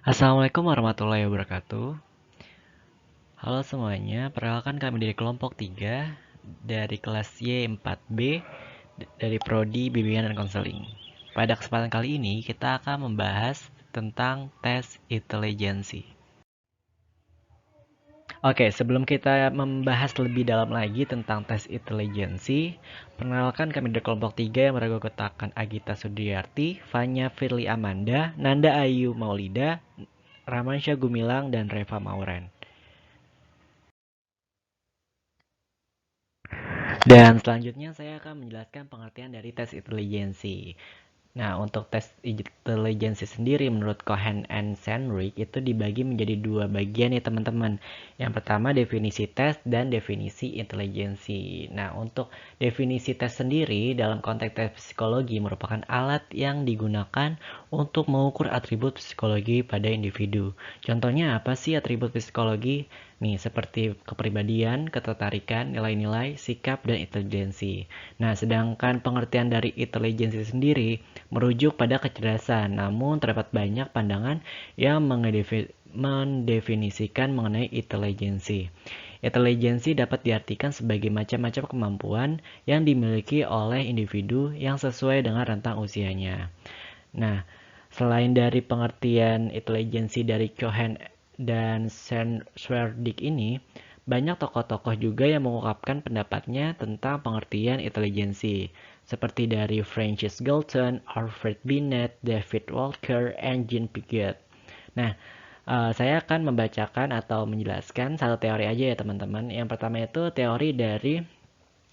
Assalamualaikum warahmatullahi wabarakatuh. Halo semuanya, perkenalkan kami dari kelompok 3 dari kelas Y4B dari Prodi Bimbingan dan Konseling. Pada kesempatan kali ini kita akan membahas tentang tes intelijensi. Oke, sebelum kita membahas lebih dalam lagi tentang tes intelijensi, perkenalkan kami dari kelompok 3 yang beranggotakan Agita Sudiarti, Fanya Firly Amanda, Nanda Ayu Maulida, Ramansyah Gumilang, dan Reva Mauren. Dan selanjutnya saya akan menjelaskan pengertian dari tes intelijensi. Nah, untuk tes intelijensi sendiri menurut Cohen and Sandrick itu dibagi menjadi dua bagian ya teman-teman. Yang pertama definisi tes dan definisi intelijensi. Nah, untuk definisi tes sendiri dalam konteks tes psikologi merupakan alat yang digunakan untuk mengukur atribut psikologi pada individu. Contohnya apa sih atribut psikologi? Nih, seperti kepribadian, ketertarikan, nilai-nilai, sikap, dan intelijensi. Nah, sedangkan pengertian dari intelijensi sendiri merujuk pada kecerdasan, namun terdapat banyak pandangan yang mendefinisikan mengenai intelijensi. Intelijensi dapat diartikan sebagai macam-macam kemampuan yang dimiliki oleh individu yang sesuai dengan rentang usianya. Nah, selain dari pengertian intelijensi dari Cohen dan Swerdick ini, banyak tokoh-tokoh juga yang mengungkapkan pendapatnya tentang pengertian intelijensi, seperti dari Francis Galton, Alfred Binet, David Walker, and Jean Piaget. Nah, saya akan membacakan atau menjelaskan satu teori aja ya teman-teman. Yang pertama itu teori dari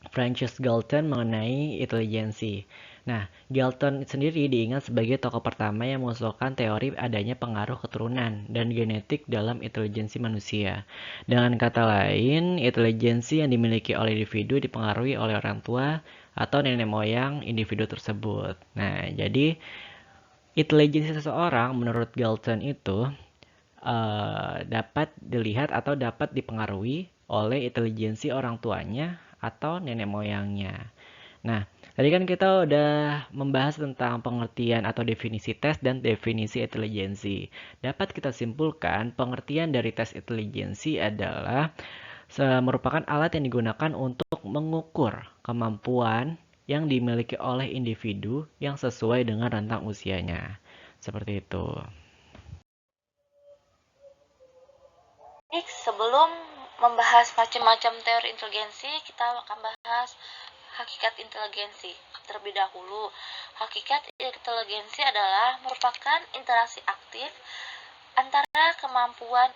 Francis Galton mengenai intelijensi. Nah, Galton sendiri diingat sebagai tokoh pertama yang mengusulkan teori adanya pengaruh keturunan dan genetik dalam intelijensi manusia. Dengan kata lain, intelijensi yang dimiliki oleh individu dipengaruhi oleh orang tua atau nenek moyang individu tersebut. Nah, jadi intelijensi seseorang menurut Galton itu dapat dilihat atau dapat dipengaruhi oleh intelijensi orang tuanya atau nenek moyangnya. Nah, tadi kan kita udah membahas tentang pengertian atau definisi tes dan definisi intelijensi. Dapat kita simpulkan pengertian dari tes intelijensi adalah merupakan alat yang digunakan untuk mengukur kemampuan yang dimiliki oleh individu yang sesuai dengan rentang usianya. Seperti itu. Sebelum membahas macam-macam teori inteligensi, kita akan bahas hakikat inteligensi. Terlebih dahulu, hakikat inteligensi adalah merupakan interaksi aktif antara kemampuan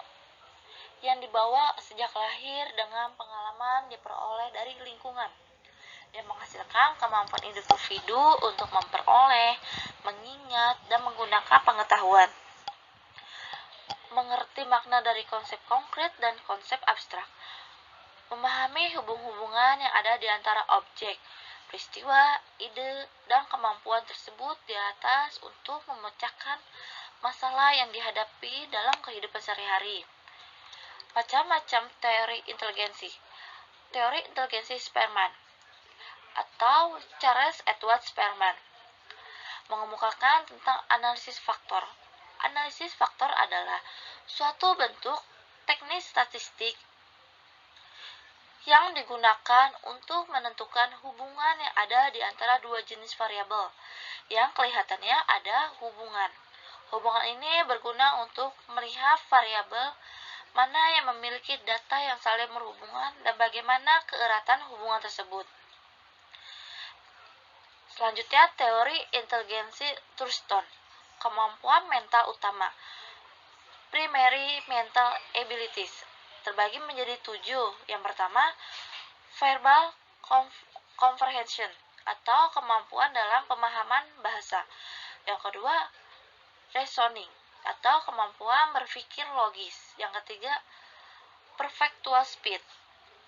yang dibawa sejak lahir dengan pengalaman diperoleh dari lingkungan dan menghasilkan kemampuan individu untuk memperoleh, mengingat, dan menggunakan pengetahuan. Mengerti makna dari konsep konkret dan konsep abstrak. Memahami hubung-hubungan yang ada di antara objek, peristiwa, ide, dan kemampuan tersebut di atas untuk memecahkan masalah yang dihadapi dalam kehidupan sehari-hari. Macam-macam teori inteligensi. Teori inteligensi Spearman atau Charles Edward Spearman mengemukakan tentang analisis faktor. Analisis faktor adalah suatu bentuk teknis statistik yang digunakan untuk menentukan hubungan yang ada di antara dua jenis variabel yang kelihatannya ada hubungan. Hubungan ini berguna untuk melihat variabel mana yang memiliki data yang saling berhubungan dan bagaimana keeratan hubungan tersebut. Selanjutnya, teori inteligensi Thurston, kemampuan mental utama, primary mental abilities, terbagi menjadi 7. Yang pertama, verbal comprehension atau kemampuan dalam pemahaman bahasa. Yang kedua, reasoning atau kemampuan berpikir logis. Yang ketiga, perceptual speed,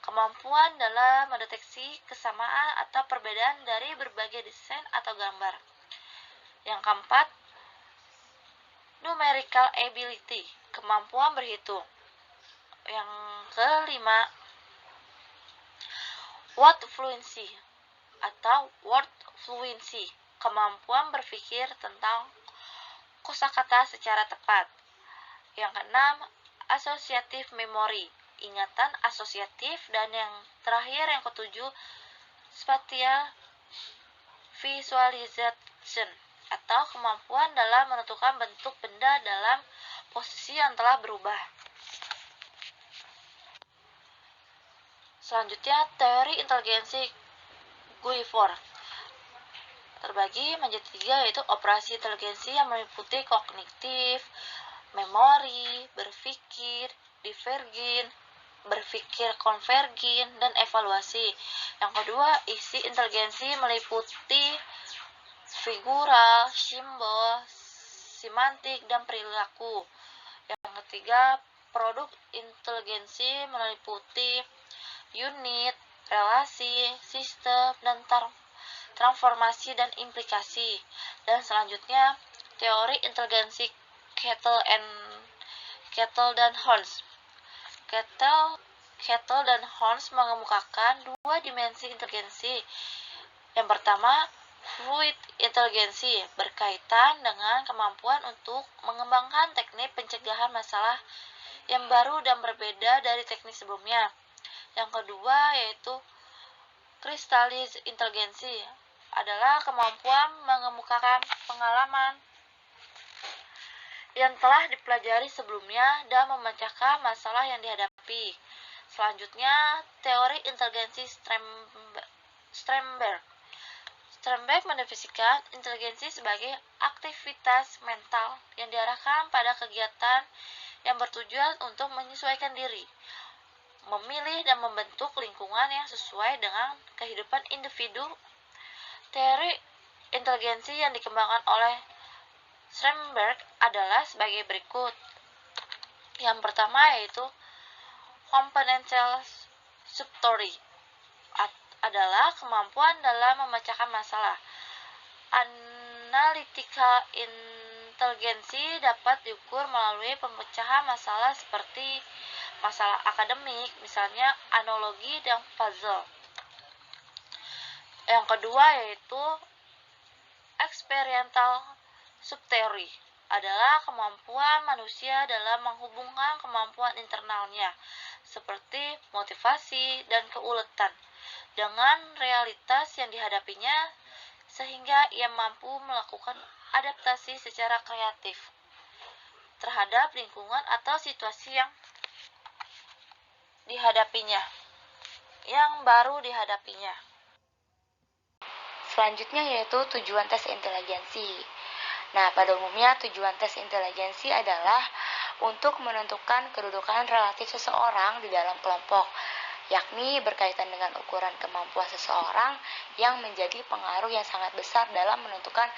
kemampuan dalam mendeteksi kesamaan atau perbedaan dari berbagai desain atau gambar. Yang keempat, numerical ability, kemampuan berhitung. Yang kelima, word fluency atau word fluency, kemampuan berpikir tentang kosakata secara tepat. Yang keenam, associative memory, ingatan asosiatif. Dan yang terakhir, yang ketujuh, spatial visualization, atau kemampuan dalam menentukan bentuk benda dalam posisi yang telah berubah. Selanjutnya, teori inteligensi Guilford terbagi menjadi 3, yaitu operasi inteligensi yang meliputi kognitif, memori, berpikir divergen, berpikir konvergen, dan evaluasi. Yang kedua, isi inteligensi meliputi figural, simbol, semantik, dan perilaku. Yang ketiga, produk inteligensi meliputi unit, relasi, sistem, dan transformasi dan implikasi. Dan selanjutnya, teori inteligensi Kettle dan Holmes. Kettle dan Holmes mengemukakan 2 dimensi inteligensi. Yang pertama, fluid inteligensi, berkaitan dengan kemampuan untuk mengembangkan teknik pencegahan masalah yang baru dan berbeda dari teknik sebelumnya. Yang kedua, yaitu crystalline inteligensi, adalah kemampuan mengemukakan pengalaman yang telah dipelajari sebelumnya dan memecahkan masalah yang dihadapi. Selanjutnya, teori inteligensi Sternberg. Sternberg mendefinisikan inteligensi sebagai aktivitas mental yang diarahkan pada kegiatan yang bertujuan untuk menyesuaikan diri, memilih dan membentuk lingkungan yang sesuai dengan kehidupan individu. Teori inteligensi yang dikembangkan oleh Sternberg adalah sebagai berikut. Yang pertama yaitu componential subtheory, adalah kemampuan dalam memecahkan masalah. Analytical inteligensi dapat diukur melalui pemecahan masalah seperti masalah akademik, misalnya analogi dan puzzle. Yang kedua yaitu experiential subtheory, adalah kemampuan manusia dalam menghubungkan kemampuan internalnya, seperti motivasi dan keuletan, dengan realitas yang dihadapinya, sehingga ia mampu melakukan adaptasi secara kreatif terhadap lingkungan atau situasi yang baru dihadapinya. Selanjutnya yaitu tujuan tes inteligensi. Nah, pada umumnya tujuan tes inteligensi adalah untuk menentukan kedudukan relatif seseorang di dalam kelompok, yakni berkaitan dengan ukuran kemampuan seseorang yang menjadi pengaruh yang sangat besar dalam menentukan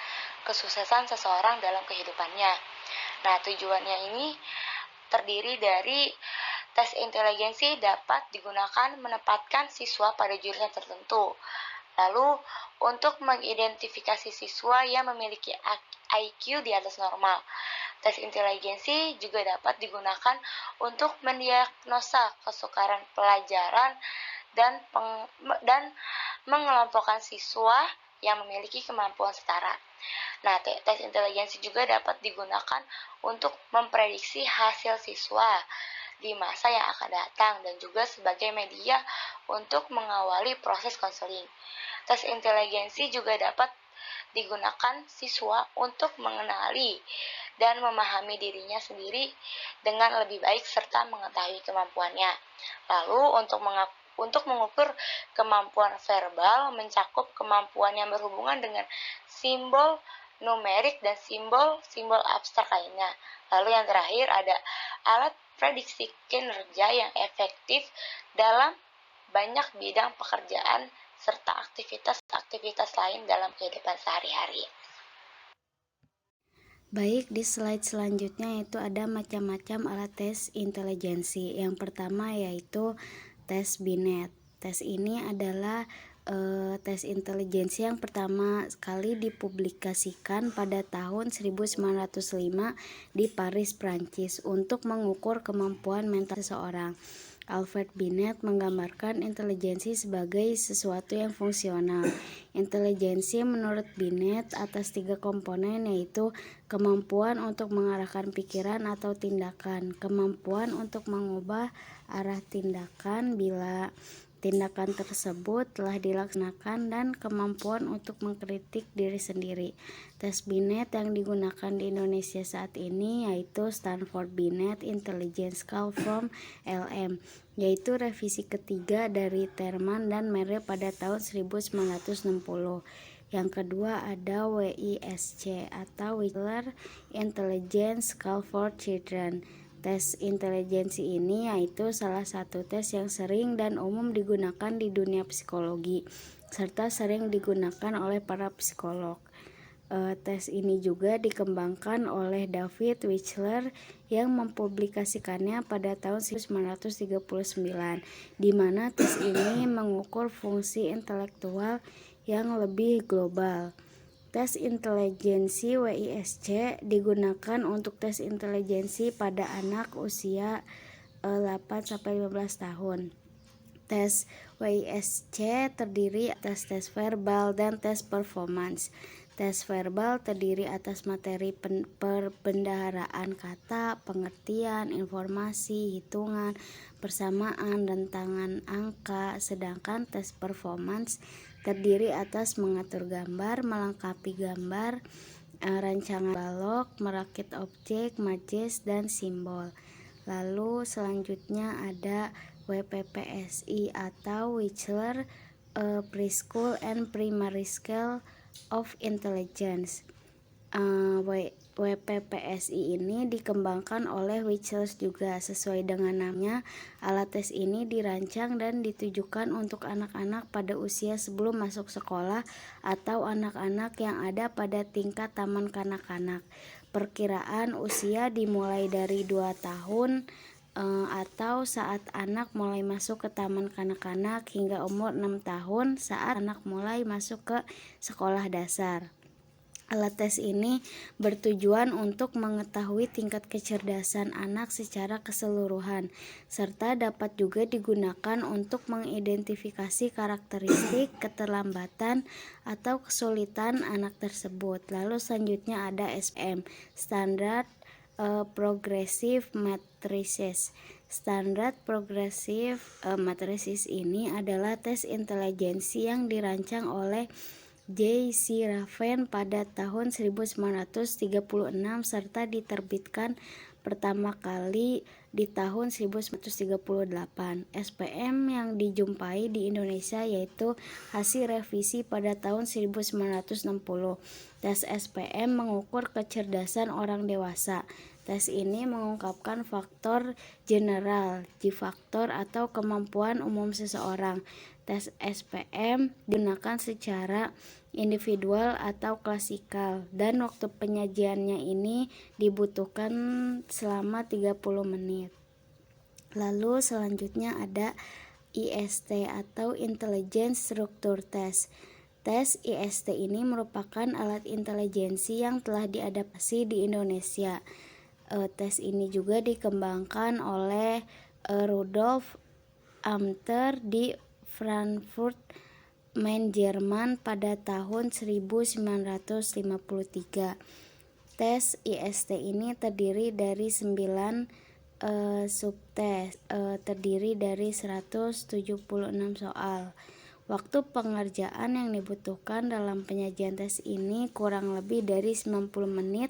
kesuksesan seseorang dalam kehidupannya. Nah, tujuannya ini terdiri dari tes inteligensi dapat digunakan menempatkan siswa pada jurusan tertentu. Lalu, untuk mengidentifikasi siswa yang memiliki IQ di atas normal. Tes inteligensi juga dapat digunakan untuk mendiagnosa kesukaran pelajaran dan mengelompokkan siswa yang memiliki kemampuan setara. Nah, tes inteligensi juga dapat digunakan untuk memprediksi hasil siswa di masa yang akan datang dan juga sebagai media untuk mengawali proses konseling. Tes inteligensi juga dapat digunakan siswa untuk mengenali dan memahami dirinya sendiri dengan lebih baik serta mengetahui kemampuannya. Lalu untuk mengukur kemampuan verbal mencakup kemampuan yang berhubungan dengan simbol numerik dan simbol abstrak lainnya. Lalu yang terakhir ada alat prediksi kinerja yang efektif dalam banyak bidang pekerjaan serta aktivitas-aktivitas lain dalam kehidupan sehari-hari. Baik, di slide selanjutnya itu ada macam-macam alat tes inteligensi. Yang pertama yaitu tes Binet. Tes ini adalah tes inteligensi yang pertama kali dipublikasikan pada tahun 1905 di Paris, Prancis untuk mengukur kemampuan mental seseorang. Alfred Binet menggambarkan intelijensi sebagai sesuatu yang fungsional. Intelijensi menurut Binet atas 3 komponen, yaitu kemampuan untuk mengarahkan pikiran atau tindakan, kemampuan untuk mengubah arah tindakan bila tindakan tersebut telah dilaksanakan, dan kemampuan untuk mengkritik diri sendiri. Tes Binet yang digunakan di Indonesia saat ini yaitu Stanford Binet Intelligence Scale from LM, yaitu revisi ketiga dari Terman dan Mere pada tahun 1960. Yang kedua ada WISC atau Wheeler Intelligence Scale for Children. Tes intelijensi ini yaitu salah satu tes yang sering dan umum digunakan di dunia psikologi, serta sering digunakan oleh para psikolog. Tes ini juga dikembangkan oleh David Wechsler yang mempublikasikannya pada tahun 1939, di mana tes ini mengukur fungsi intelektual yang lebih global. Tes intelijensi WISC digunakan untuk tes intelijensi pada anak usia 8-15 tahun. Tes WISC terdiri atas tes verbal dan tes performance. Tes verbal terdiri atas materi perbendaharaan kata, pengertian, informasi, hitungan, persamaan, rentangan angka, sedangkan tes performance terdiri atas mengatur gambar, melengkapi gambar, rancangan balok, merakit objek, majes, dan simbol. Lalu selanjutnya ada WPPSI atau Wechsler Preschool and Primary Scale of Intelligence. WPPSI ini dikembangkan oleh Wechsler juga. Sesuai dengan namanya, alat tes ini dirancang dan ditujukan untuk anak-anak pada usia sebelum masuk sekolah atau anak-anak yang ada pada tingkat taman kanak-kanak. Perkiraan usia dimulai dari 2 tahun atau saat anak mulai masuk ke taman kanak-kanak hingga umur 6 tahun saat anak mulai masuk ke sekolah dasar. Alat tes ini bertujuan untuk mengetahui tingkat kecerdasan anak secara keseluruhan, serta dapat juga digunakan untuk mengidentifikasi karakteristik keterlambatan atau kesulitan anak tersebut. Lalu selanjutnya ada SPM, Standard Progressive Matrices. Standard Progressive Matrices ini adalah tes intelijensi yang dirancang oleh J.C. Raven pada tahun 1936 serta diterbitkan pertama kali di tahun 1938. SPM yang dijumpai di Indonesia yaitu hasil revisi pada tahun 1960. Tes SPM mengukur kecerdasan orang dewasa. Tes ini mengungkapkan faktor general, G-faktor atau kemampuan umum seseorang. Tes SPM digunakan secara individual atau klasikal, dan waktu penyajiannya ini dibutuhkan selama 30 menit. Lalu selanjutnya ada IST atau Intelligence Structure Test. Tes IST ini merupakan alat intelijensi yang telah diadaptasi di Indonesia. Tes ini juga dikembangkan oleh Rudolf Amter di Frankfurt, Main, Jerman pada tahun 1953. Tes IST ini terdiri dari 9 subtes, terdiri dari 176 soal. Waktu pengerjaan yang dibutuhkan dalam penyajian tes ini kurang lebih dari 90 menit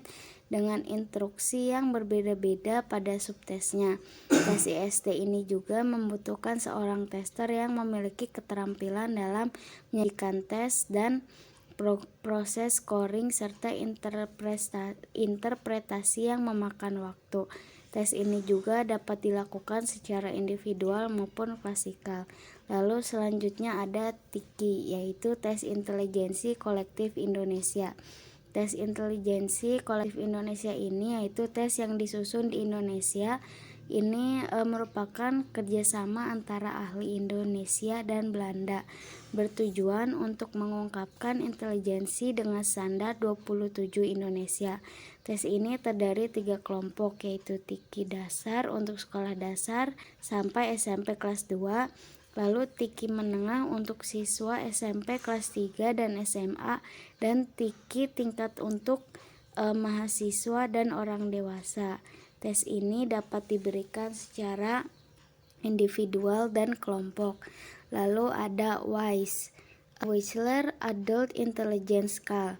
dengan instruksi yang berbeda-beda pada subtesnya. Tes IST ini juga membutuhkan seorang tester yang memiliki keterampilan dalam menyajikan tes dan proses scoring serta interpretasi yang memakan waktu. Tes ini juga dapat dilakukan secara individual maupun klasikal. Lalu selanjutnya ada TIKI, yaitu Tes Intelijensi Kolektif Indonesia. Tes Intelijensi Kolektif Indonesia ini yaitu tes yang disusun di Indonesia Ini merupakan kerjasama antara ahli Indonesia dan Belanda, bertujuan untuk mengungkapkan intelijensi dengan standar 27 Indonesia. Tes ini terdiri 3 kelompok, yaitu Tiki Dasar untuk sekolah dasar sampai SMP kelas 2, lalu Tiki Menengah untuk siswa SMP kelas 3 dan SMA, dan Tiki Tingkat untuk mahasiswa dan orang dewasa. Tes ini dapat diberikan secara individual dan kelompok. Lalu ada WISE, Wechsler Adult Intelligence Scale.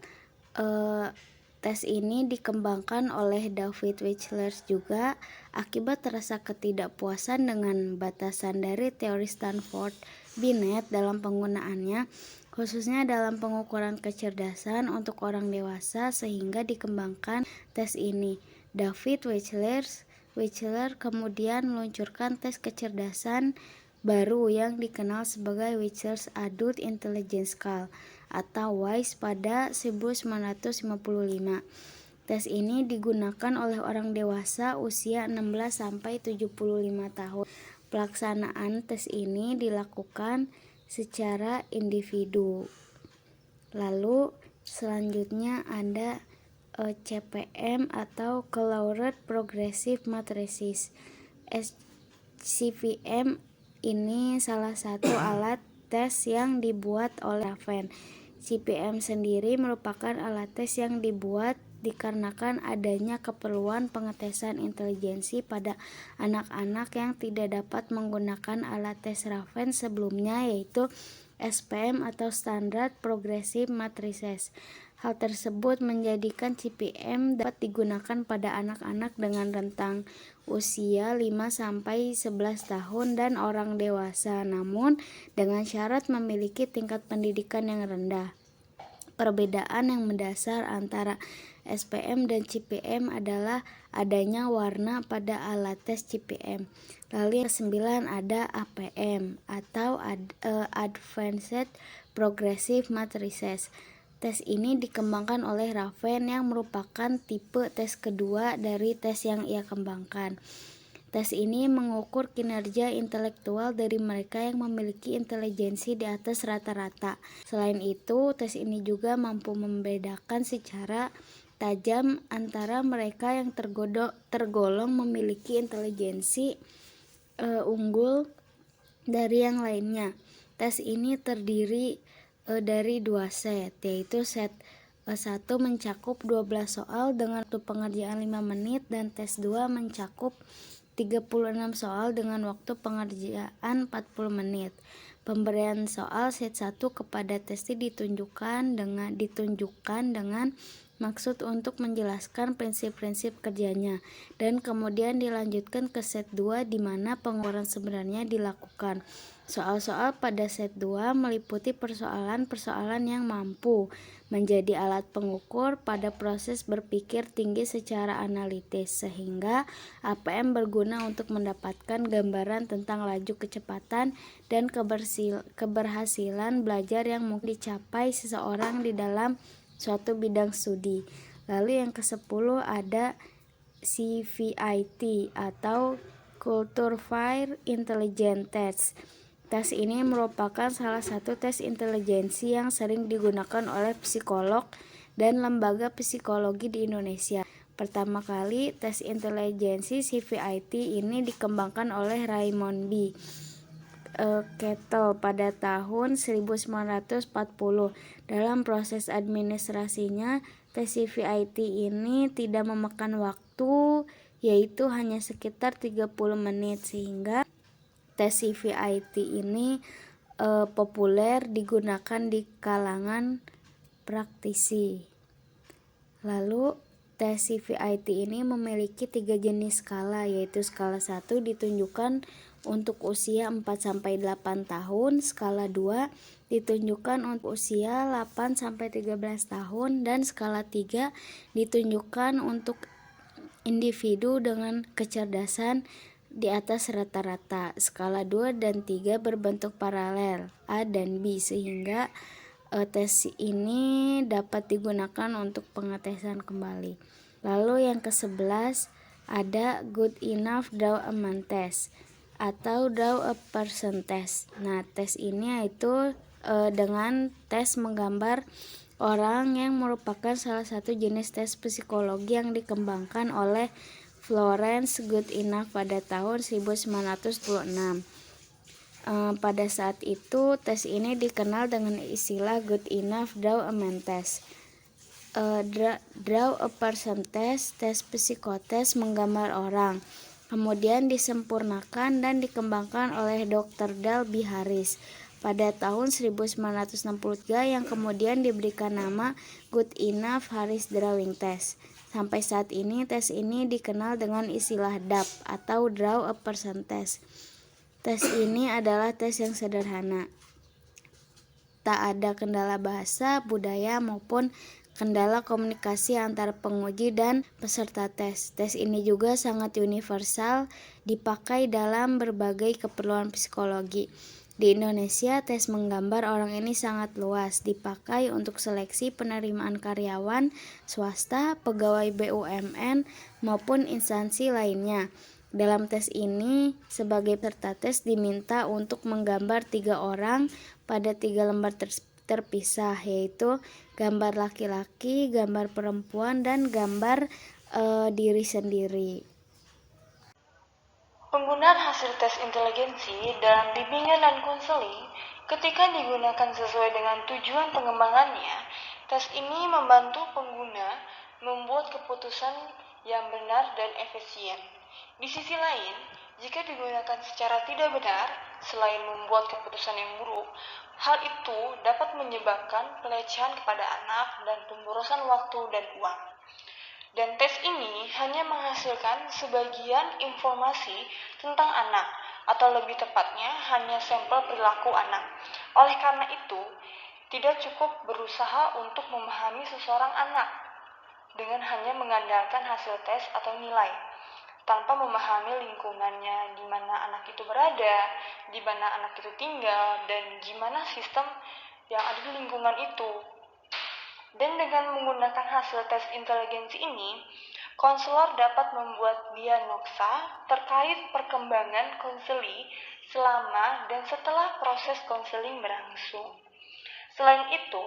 Tes ini dikembangkan oleh David Wechsler juga akibat rasa ketidakpuasan dengan batasan dari teori Stanford Binet dalam penggunaannya, khususnya dalam pengukuran kecerdasan untuk orang dewasa, sehingga dikembangkan tes ini. David Wechsler kemudian meluncurkan tes kecerdasan baru yang dikenal sebagai Wechsler's Adult Intelligence Scale atau WISE pada 1955. Tes ini digunakan oleh orang dewasa usia 16-75 tahun. Pelaksanaan tes ini dilakukan secara individu. Lalu selanjutnya ada CPM atau Closed Progressive Matrices. CPM ini salah satu alat tes yang dibuat oleh Raven. CPM sendiri merupakan alat tes yang dibuat dikarenakan adanya keperluan pengetesan intelijensi pada anak-anak yang tidak dapat menggunakan alat tes Raven sebelumnya, yaitu SPM atau Standard Progressive Matrices. Hal tersebut menjadikan CPM dapat digunakan pada anak-anak dengan rentang usia 5-11 tahun dan orang dewasa, namun dengan syarat memiliki tingkat pendidikan yang rendah. Perbedaan yang mendasar antara SPM dan CPM adalah adanya warna pada alat tes CPM. Lalu yang ke-9 ada APM atau Advanced Progressive Matrices. Tes ini dikembangkan oleh Raven yang merupakan tipe tes kedua dari tes yang ia kembangkan. Tes ini mengukur kinerja intelektual dari mereka yang memiliki intelijensi di atas rata-rata. Selain itu, tes ini juga mampu membedakan secara tajam antara mereka yang tergolong memiliki intelijensi unggul dari yang lainnya. Tes ini terdiri dari 2 set, yaitu set 1 mencakup 12 soal dengan waktu pengerjaan 5 menit dan tes 2 mencakup 36 soal dengan waktu pengerjaan 40 menit. Pemberian soal set 1 kepada testi ditunjukkan dengan maksud untuk menjelaskan prinsip-prinsip kerjanya, dan kemudian dilanjutkan ke set 2 di mana pengukuran sebenarnya dilakukan. Soal-soal pada set 2 meliputi persoalan-persoalan yang mampu menjadi alat pengukur pada proses berpikir tinggi secara analitis, sehingga APM berguna untuk mendapatkan gambaran tentang laju kecepatan dan keberhasilan belajar yang mungkin dicapai seseorang di dalam suatu bidang studi. Lalu yang ke-10 ada CVIT atau Culture Fire Intelligence Test. Tes ini merupakan salah satu tes intelijensi yang sering digunakan oleh psikolog dan lembaga psikologi di Indonesia. Pertama kali tes intelijensi CVIT ini dikembangkan oleh Raymond B. Kettle pada tahun 1940. Dalam proses administrasinya, tes CVIT ini tidak memakan waktu, yaitu hanya sekitar 30 menit, sehingga tes CVIT ini populer digunakan di kalangan praktisi. Lalu tes CVIT ini memiliki 3 jenis skala, yaitu skala 1 ditunjukkan untuk usia 4-8 tahun, skala 2 ditunjukkan untuk usia 8-13 tahun, dan skala 3 ditunjukkan untuk individu dengan kecerdasan di atas rata-rata. Skala 2 dan 3 berbentuk paralel A dan B, sehingga tes ini dapat digunakan untuk pengetesan kembali. Lalu yang ke-11 ada good enough draw a man test atau draw a person test. Nah, tes ini yaitu dengan tes menggambar orang yang merupakan salah satu jenis tes psikologi yang dikembangkan oleh Florence Goodenough pada tahun 1926. Pada saat itu, tes ini dikenal dengan istilah good enough draw a man test. Draw a person test, tes psikotes menggambar orang, kemudian disempurnakan dan dikembangkan oleh Dr. Dalby Harris pada tahun 1963 yang kemudian diberikan nama Good Enough Harris Drawing Test. Sampai saat ini tes ini dikenal dengan istilah DAP atau Draw a Person Test. Tes ini adalah tes yang sederhana. Tak ada kendala bahasa, budaya maupun kendala komunikasi antara penguji dan peserta tes. Tes ini juga sangat universal, dipakai dalam berbagai keperluan psikologi. Di Indonesia, tes menggambar orang ini sangat luas, dipakai untuk seleksi penerimaan karyawan swasta, pegawai BUMN, maupun instansi lainnya. Dalam tes ini, sebagai peserta tes diminta untuk menggambar 3 orang pada 3 lembar terpisah, yaitu gambar laki-laki, gambar perempuan, dan gambar diri sendiri. Penggunaan hasil tes inteligensi dalam bimbingan dan konseling ketika digunakan sesuai dengan tujuan pengembangannya, tes ini membantu pengguna membuat keputusan yang benar dan efisien. Di sisi lain, jika digunakan secara tidak benar, selain membuat keputusan yang buruk, hal itu dapat menyebabkan pelecehan kepada anak dan pemborosan waktu dan uang. Dan tes ini hanya menghasilkan sebagian informasi tentang anak, atau lebih tepatnya hanya sampel perilaku anak. Oleh karena itu, tidak cukup berusaha untuk memahami seseorang anak dengan hanya mengandalkan hasil tes atau nilai, tanpa memahami lingkungannya, di mana anak itu berada, di mana anak itu tinggal, dan gimana sistem yang ada di lingkungan itu. Dan dengan menggunakan hasil tes inteligensi ini, konselor dapat membuat diagnosa terkait perkembangan konseli selama dan setelah proses konseling berlangsung. Selain itu,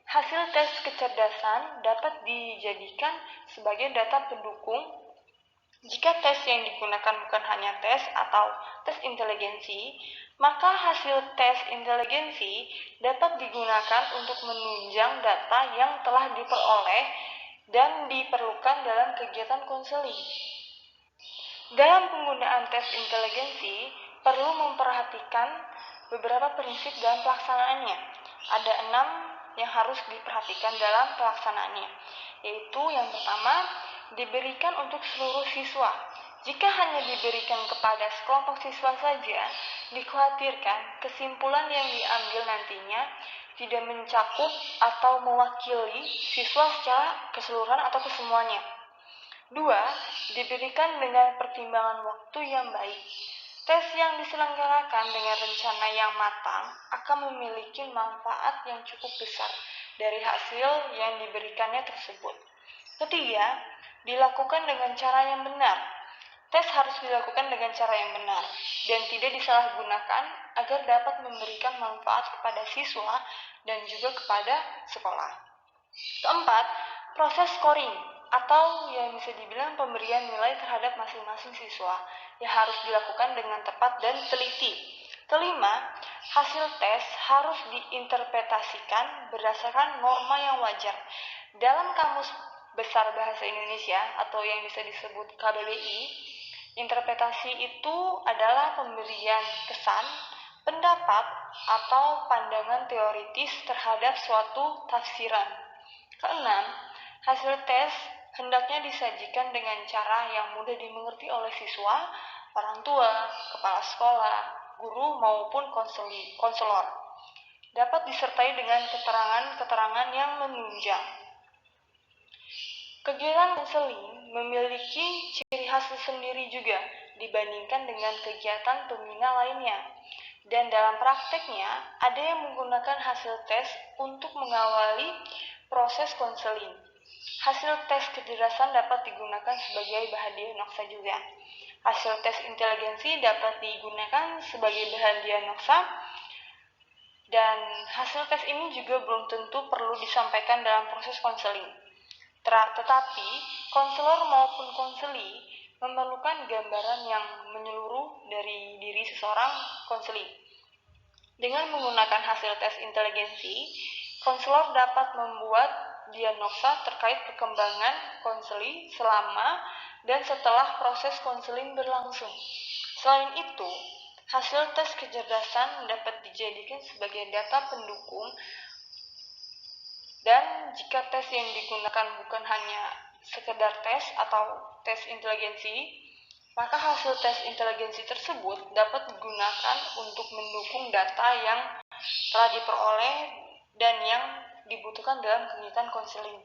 hasil tes kecerdasan dapat dijadikan sebagai data pendukung jika tes yang digunakan bukan hanya tes atau tes inteligensi, maka hasil tes inteligensi dapat digunakan untuk menunjang data yang telah diperoleh dan diperlukan dalam kegiatan konseling. Dalam penggunaan tes inteligensi, perlu memperhatikan beberapa prinsip dalam pelaksanaannya. Ada 6 yang harus diperhatikan dalam pelaksanaannya, yaitu yang pertama, diberikan untuk seluruh siswa. Jika hanya diberikan kepada sekelompok siswa saja, dikhawatirkan kesimpulan yang diambil nantinya tidak mencakup atau mewakili siswa secara keseluruhan atau kesemuanya. 2. Diberikan dengan pertimbangan waktu yang baik. Tes yang diselenggarakan dengan rencana yang matang akan memiliki manfaat yang cukup besar dari hasil yang diberikannya tersebut. Ketiga, dilakukan dengan cara yang benar. Tes harus dilakukan dengan cara yang benar dan tidak disalahgunakan agar dapat memberikan manfaat kepada siswa dan juga kepada sekolah. Keempat, proses scoring atau yang bisa dibilang pemberian nilai terhadap masing-masing siswa yang harus dilakukan dengan tepat dan teliti. Kelima, hasil tes harus diinterpretasikan berdasarkan norma yang wajar. Dalam Kamus Besar Bahasa Indonesia atau yang bisa disebut KBBI, interpretasi itu adalah pemberian kesan, pendapat, atau pandangan teoritis terhadap suatu tafsiran. Keenam, hasil tes hendaknya disajikan dengan cara yang mudah dimengerti oleh siswa, orang tua, kepala sekolah, guru, maupun konselor. Dapat disertai dengan keterangan-keterangan yang menunjang. Kegiatan konseling memiliki ciri khas sendiri juga dibandingkan dengan kegiatan pembina lainnya. Dan dalam prakteknya, ada yang menggunakan hasil tes untuk mengawali proses konseling. Hasil tes kecerdasan dapat digunakan sebagai bahan diagnosa juga. Hasil tes inteligensi dapat digunakan sebagai bahan diagnosa, dan hasil tes ini juga belum tentu perlu disampaikan dalam proses konseling. Tetapi, konselor maupun konseli memerlukan gambaran yang menyeluruh dari diri seseorang konseli. Dengan menggunakan hasil tes inteligensi, konselor dapat membuat diagnosa terkait perkembangan konseli selama dan setelah proses konseling berlangsung. Selain itu, hasil tes kecerdasan dapat dijadikan sebagai data pendukung, dan jika tes yang digunakan bukan hanya sekedar tes atau tes inteligensi, maka hasil tes inteligensi tersebut dapat digunakan untuk mendukung data yang telah diperoleh dan yang dibutuhkan dalam kegiatan konseling.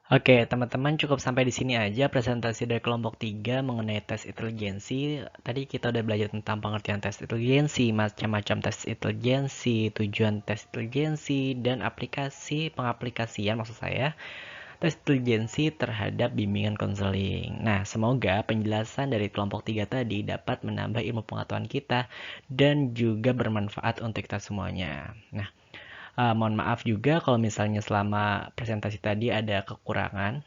Oke, teman-teman cukup sampai di sini aja presentasi dari kelompok 3 mengenai tes inteligensi. Tadi kita udah belajar tentang pengertian tes inteligensi, macam-macam tes inteligensi, tujuan tes inteligensi, dan pengaplikasian maksud saya, tes inteligensi terhadap bimbingan konseling. Nah, semoga penjelasan dari kelompok 3 tadi dapat menambah ilmu pengetahuan kita dan juga bermanfaat untuk kita semuanya. Nah, mohon maaf juga kalau misalnya selama presentasi tadi ada kekurangan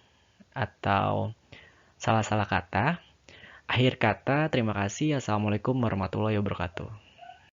atau salah-salah kata. Akhir kata, terima kasih. Assalamualaikum warahmatullahi wabarakatuh.